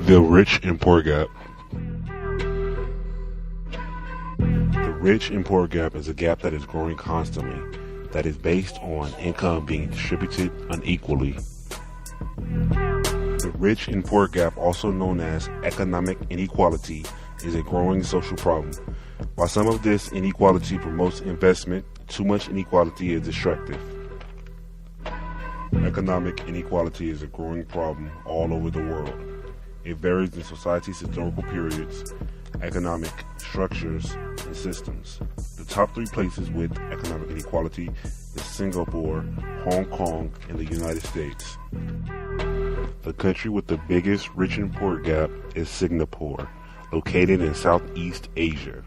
The rich and poor gap. The rich and poor gap is a gap that is growing constantly, that is based on income being distributed unequally. The rich and poor gap, also known as economic inequality, is a growing social problem. While some of this inequality promotes investment, too much inequality is destructive. Economic inequality is a growing problem all over the world. It varies in society's historical periods, economic structures, and systems. The top three places with economic inequality is Singapore, Hong Kong, and the United States. The country with the biggest rich and poor gap is Singapore, located in Southeast Asia.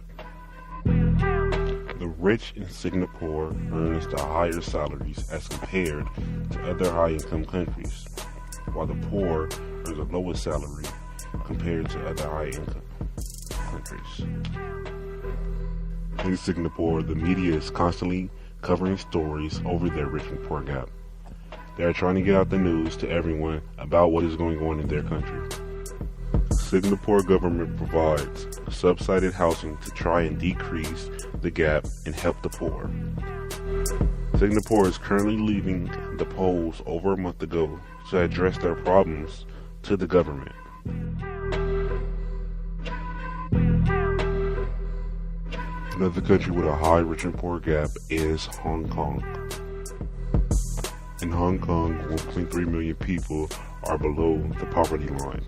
The rich in Singapore earns the higher salaries as compared to other high-income countries, while the poor earns the lowest salary compared to other high-income countries. In Singapore, the media is constantly covering stories over their rich and poor gap. They are trying to get out the news to everyone about what is going on in their country. Singapore government provides subsidized housing to try and decrease the gap and help the poor. Singapore is currently leaving the polls over a month ago to address their problems to the government. Another country with a high rich and poor gap is Hong Kong. In Hong Kong, 1.3 million people are below the poverty line.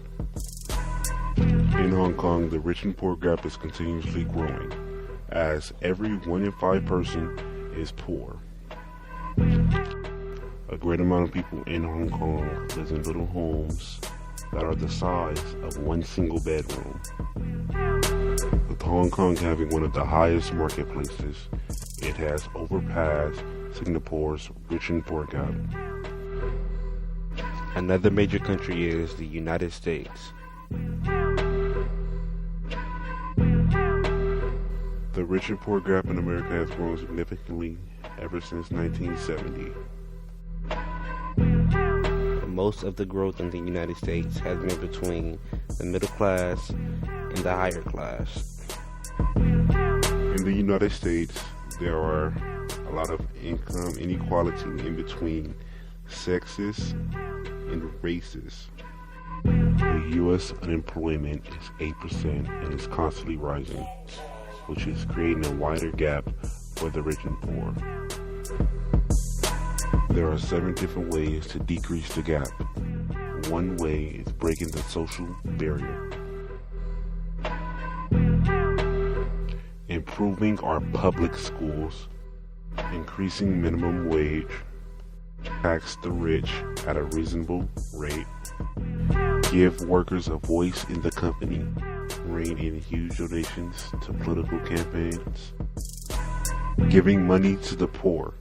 In Hong Kong, the rich and poor gap is continuously growing, as every 1 in 5 person is poor. A great amount of people in Hong Kong live in little homes that are the size of one single bedroom. With Hong Kong having one of the highest marketplaces, it has overpassed Singapore's rich and poor gap. Another major country is the United States. The rich and poor gap in America has grown significantly ever since 1970. Most of the growth in the United States has been between the middle class and the higher class. In the United States, there are a lot of income inequality in between sexes and races. The U.S. unemployment is 8% and is constantly rising, which is creating a wider gap for the rich and poor. There are 7 different ways to decrease the gap. One way is breaking the social barrier. Improving our public schools, increasing minimum wage, tax the rich at a reasonable rate, give workers a voice in the company, rein in huge donations to political campaigns, giving money to the poor.